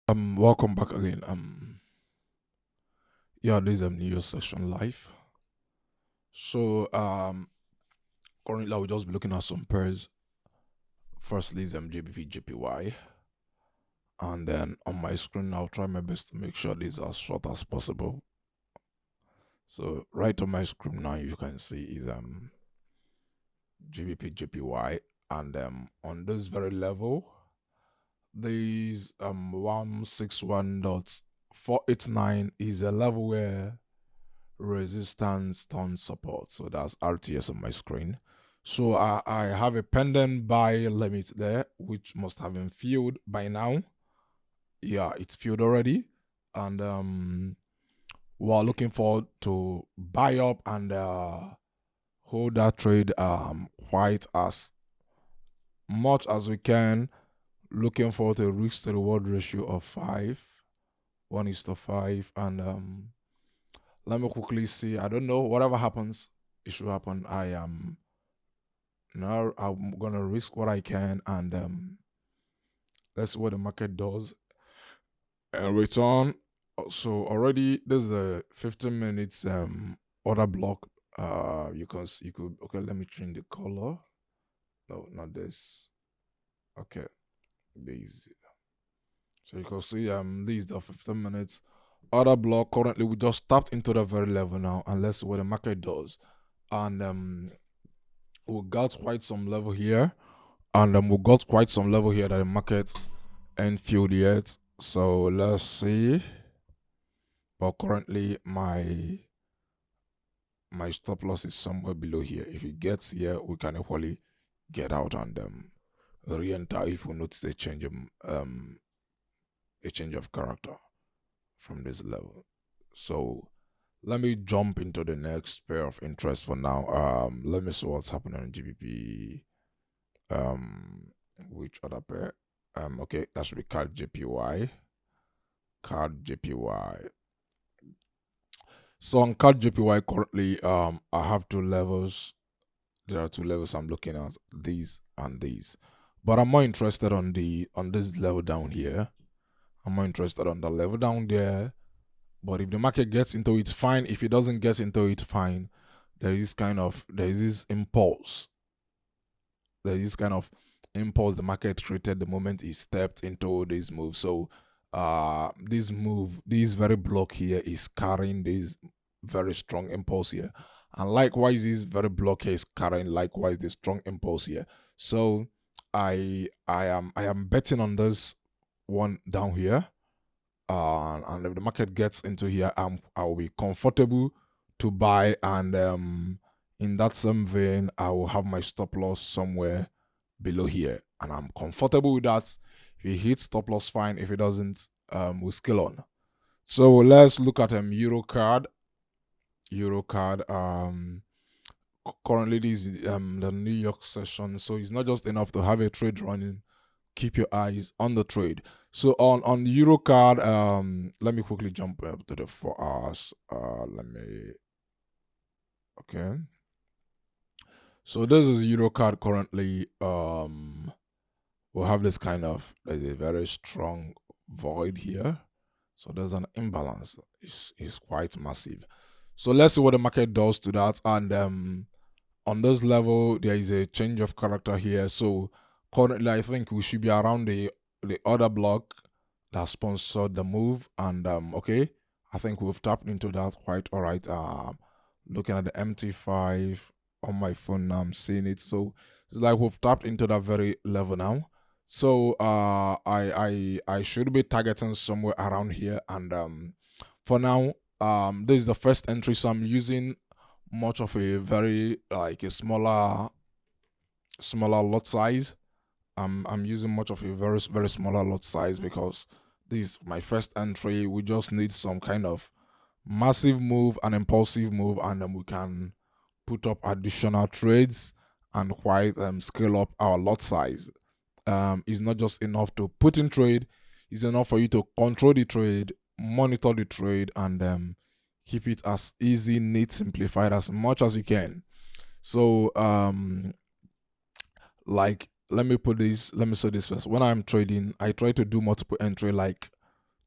Welcome back again. Yeah, this is New Year session live. So, currently I will just be looking at some pairs. Firstly, is JBP JPY, and then on my screen I'll try my best to make sure this is as short as possible. So, right on my screen now you can see is JBP JPY, and on this very level, these 161.489 is a level where resistance turn support. So that's RTS on my screen. So I have a pending buy limit there, which must have been filled by now. Yeah, it's filled already. And we're looking forward to buy up and hold that trade quite as much as we can. Looking forward to a risk to reward ratio of 1:5. And let me quickly see. I don't know. Whatever happens, it should happen. I am now. I'm gonna risk what I can, and let's see what the market does and return. So already there's a 15 minutes order block. You could okay. Let me change the color. No, not this. Okay, these. So you can see these are 15 minutes order block. Currently, we just tapped into the very level now, and let's see what the market does. And we got quite some level here, and we got quite some level here that the market ain't filled yet. So let's see. But currently, my stop loss is somewhere below here. If it gets here, we can equally get out and re-enter if we notice a change of character from this level. So let me jump into the next pair of interest for now. Let me see what's happening on GBP. Which other pair? Okay, that should be card JPY. Card JPY. So on card JPY currently, I have two levels. There are two levels I'm looking at, these and these. But I'm more interested on this level down here. I'm more interested on the level down there. But if the market gets into it, fine. If it doesn't get into it, fine. There is this impulse. There is this kind of impulse the market created the moment it stepped into this move. So this very block here is carrying this very strong impulse here. And likewise, this very block here is carrying likewise the strong impulse here. So I am betting on this one down here. And if the market gets into here, I'll be comfortable to buy, and in that same vein, I will have my stop loss somewhere below here, and I'm comfortable with that. If it hits stop loss, fine. If it doesn't, we'll scale on. So let's look at Euro card. Euro card. Currently this is the New York session, so it's not just enough to have a trade running. Keep your eyes on the trade. So on the Euro card, let me quickly jump up to the 4 hours. Let me okay. So this is Euro card currently. We'll have this there's a very strong void here. So there's an imbalance. It's quite massive. So let's see what the market does to that. And on this level, there is a change of character here. So currently, I think we should be around the other block that sponsored the move. And okay, I think we've tapped into that quite all right. Looking at the MT5 on my phone now, I'm seeing it. So it's like we've tapped into that very level now. So I should be targeting somewhere around here. And for now, this is the first entry, so I'm using much of a very like a smaller lot size. I'm using much of a very smaller lot size because this is my first entry. We just need some kind of massive move, an impulsive move, and then we can put up additional trades and quite scale up our lot size. It's not just enough to put in trade; it's enough for you to control the trade, monitor the trade, and keep it as easy, neat, simplified as much as you can. So like let me say this first. When I'm trading, I try to do multiple entry like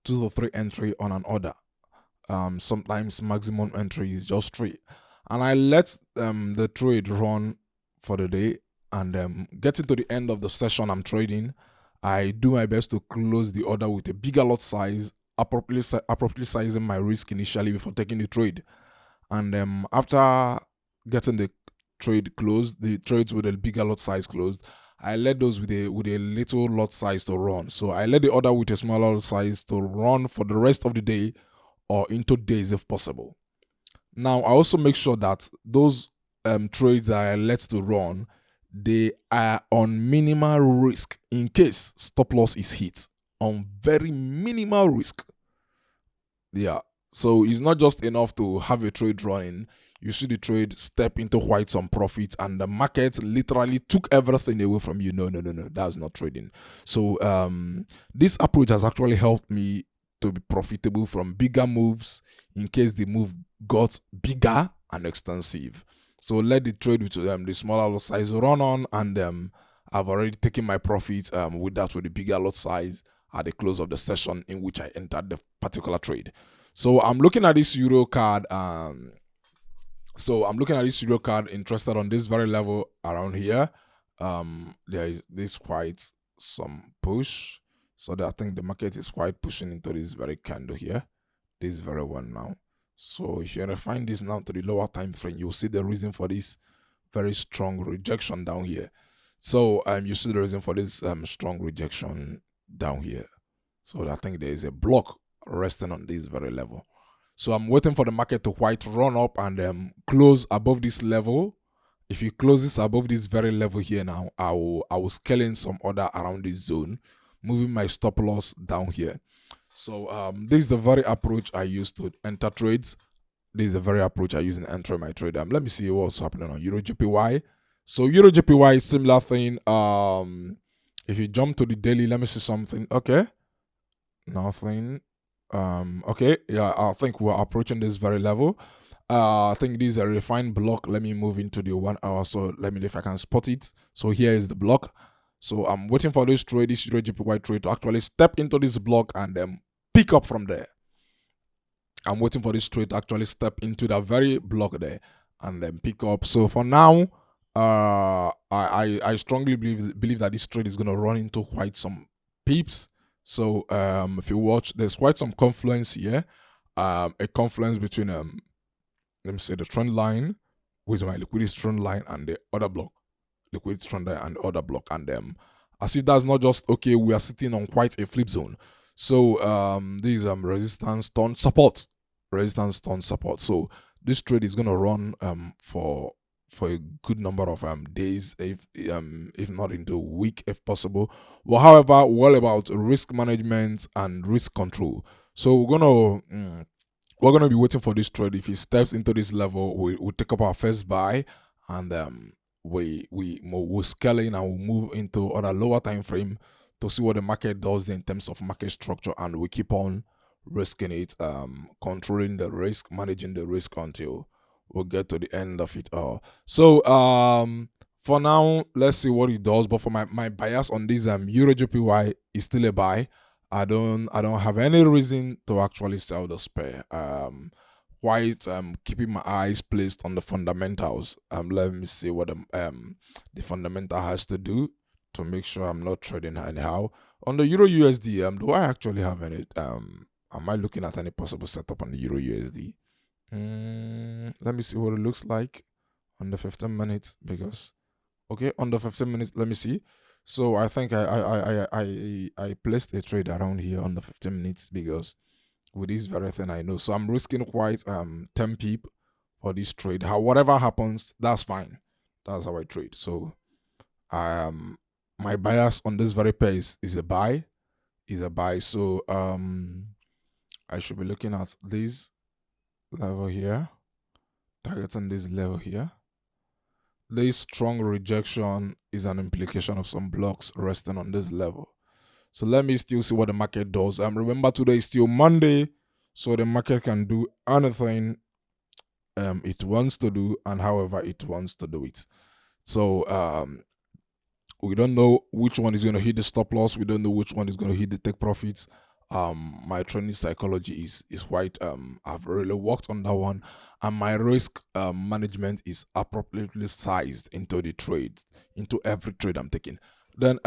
2 to 3 entry on an order. Sometimes maximum entry is just 3. And I let the trade run for the day, and getting to the end of the session I'm trading, I do my best to close the order with a bigger lot size, appropriately sizing my risk initially before taking the trade. And after getting the trade closed, the trades with a bigger lot size closed, I let those with a little lot size to run. So I let the order with a smaller lot size to run for the rest of the day or into days if possible. Now I also make sure that those trades that I let to run, they are on minimal risk in case stop loss is hit, on very minimal risk. Yeah. So it's not just enough to have a trade running. You see the trade step into quite some profit, and the market literally took everything away from you. No. That's not trading. So this approach has actually helped me to be profitable from bigger moves in case the move got bigger and extensive. So let the trade with the smaller lot size run on, and I've already taken my profit with the bigger lot size at the close of the session in which I entered the particular trade. So I'm looking at this Euro card. Interested on this very level around here. There is this quite some push. So I think the market is quite pushing into this very candle here. This very one now. So if you refine this now to the lower time frame, you'll see the reason for this very strong rejection down here. So you see the reason for this strong rejection down here. So I think there is a block resting on this very level. So I'm waiting for the market to quite run up and close above this level. If you close this above this very level here now, I will scale in some order around this zone, moving my stop loss down here. So this is the very approach I use to enter trades. This is the very approach I use in entering my trade. Let me see what's happening on EuroJPY. So EuroJPY, similar thing. If you jump to the daily, let me see something. Okay, nothing. Okay, yeah, I think we're approaching this very level. I think this is a refined block. Let me move into the 1 hour. So let me know if I can spot it. So here is the block. So I'm waiting for this EuroJPY trade to actually step into this block and pick up from there. I'm waiting for this trade to actually step into that very block there and then pick up. So for now, I strongly believe that this trade is going to run into quite some peeps. So if you watch, there's quite some confluence here. A confluence between let me say the trend line with my liquidity trend line and the other block. Liquidity trend line and the other block. And as if that's not just okay, we are sitting on quite a flip zone. So this resistance turn support. Resistance turn support. So this trade is gonna run for a good number of days, if not into a week if possible. Well, however, well about risk management and risk control. So we're gonna be waiting for this trade. If it steps into this level, we take up our first buy, and we'll scale in and we'll move into other lower time frame to see what the market does in terms of market structure, and we keep on risking it, controlling the risk, managing the risk until we'll get to the end of it all. So for now, let's see what it does. But for my bias on this EuroJPY is still a buy. I don't have any reason to actually sell the pair. Quite keeping my eyes placed on the fundamentals. Let me see what the fundamental has to do to make sure I'm not trading anyhow. On the Euro USD, do I actually have any am I looking at any possible setup on the Euro USD? Let me see what it looks like on the 15 minutes, because okay, on the 15 minutes, let me see. So I think I placed a trade around here on the 15 minutes because with this very thing I know. So I'm risking quite 10 pip for this trade. Whatever happens, that's fine. That's how I trade. So my bias on this very pair is a buy. So I should be looking at this level here, targeting this level here. This strong rejection is an implication of some blocks resting on this level. So let me still see what the market does. Remember, today is still Monday, so the market can do anything it wants to do and however it wants to do it. So we don't know which one is going to hit the stop loss. We don't know which one is going to hit the take profits. my training psychology is quite I've really worked on that one, and my risk management is appropriately sized into the trades, into every trade I'm taking. Then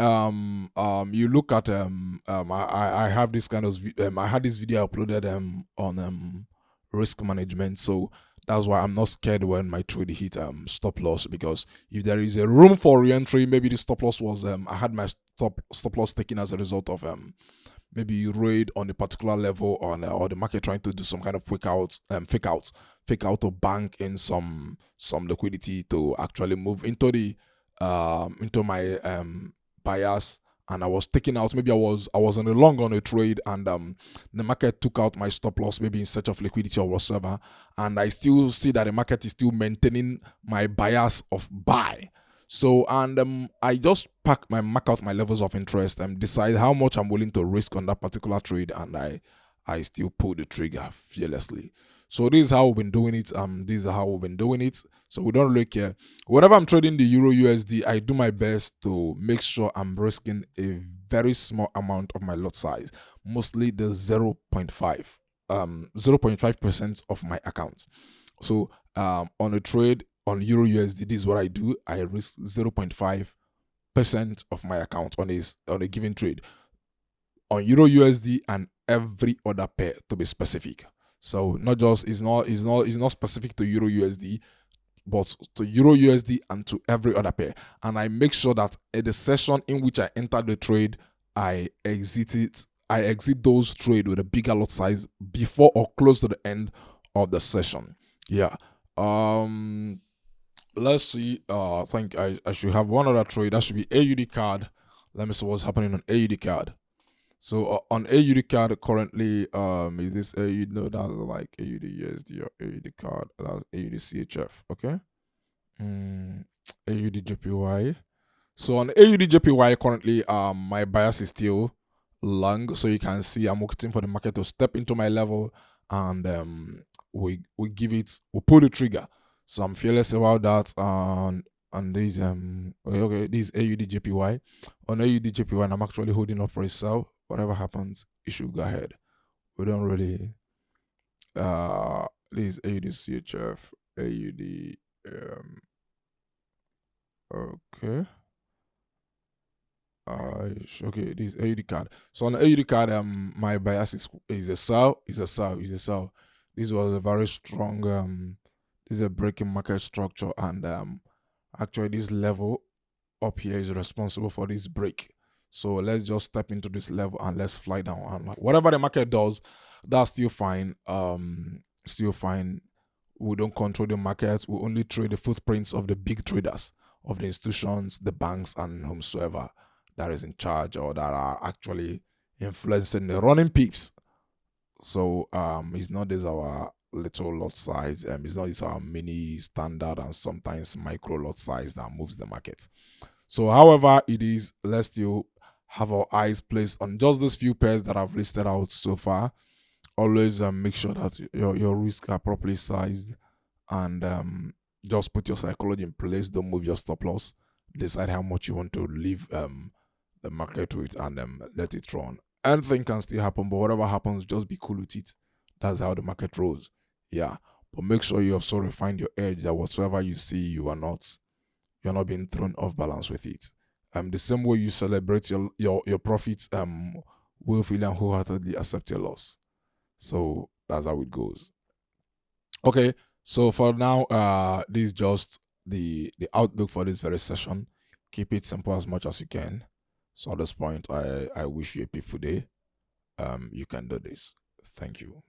you look at I have this kind of I had this video uploaded on risk management. So that's why I'm not scared when my trade hit stop loss, because if there is a room for re-entry, maybe the stop loss was I had my stop loss taken as a result of maybe you raid on a particular level on or the market trying to do some kind of fake out or bank in some liquidity to actually move into my bias, and I was taking out, maybe I was on a long on a trade, and the market took out my stop loss maybe in search of liquidity or whatsoever, and I still see that the market is still maintaining my bias of buy. So, and I just mark out my levels of interest and decide how much I'm willing to risk on that particular trade, and I still pull the trigger fearlessly. So this is how we've been doing it. This is how we've been doing it. So we don't really care. Whenever I'm trading the Euro USD, I do my best to make sure I'm risking a very small amount of my lot size, mostly the 0.5% of my account. So on a trade on Euro USD, this is what I do. I risk 0.5% of my account on a given trade on Euro USD and every other pair, to be specific. So not just it's not specific to Euro USD, but to Euro USD and to every other pair. And I make sure that at the session in which I enter the trade, I exit those trade with a bigger lot size before or close to the end of the session. Yeah. Let's see. I think I should have one other trade. That should be AUD card. Let me see what's happening on AUD card. So on AUD card currently, is this AUD? No, that's like AUD USD or AUD card. That's AUD CHF. Okay. AUD JPY. So on AUD JPY currently, my bias is still long. So you can see I'm waiting for the market to step into my level, and we pull the trigger. So I'm fearless about that. On these okay, this AUD JPY. On AUD JPY, and I'm actually holding up for a sell. Whatever happens, it should go ahead. We don't really this AUD CHF, AUD okay. Okay, this AUD card. So on the AUD card, my bias is a sell, is a sell, is a sell. This was a very strong this is a breaking market structure, and actually this level up here is responsible for this break. So let's just step into this level and let's fly down. And whatever the market does, that's still fine. Still fine. We don't control the markets. We only trade the footprints of the big traders, of the institutions, the banks, and whomsoever that is in charge or that are actually influencing the running peeps. So it's not this our little lot size. It's not this our mini standard and sometimes micro lot size that moves the market. So however it is, let's still have our eyes placed on just those few pairs that I've listed out so far. Always make sure that your risks are properly sized, and just put your psychology in place. Don't move your stop loss. Decide how much you want to leave the market with, and let it run. Anything can still happen, but whatever happens, just be cool with it. That's how the market rolls. Yeah, but make sure you have sort of find your edge, that whatsoever you see, you're not being thrown off balance with it. The same way you celebrate your profits, willfully and wholeheartedly accept your loss. So that's how it goes. Okay, so for now, this is just the outlook for this very session. Keep it simple as much as you can. So at this point, I wish you a peaceful day. You can do this. Thank you.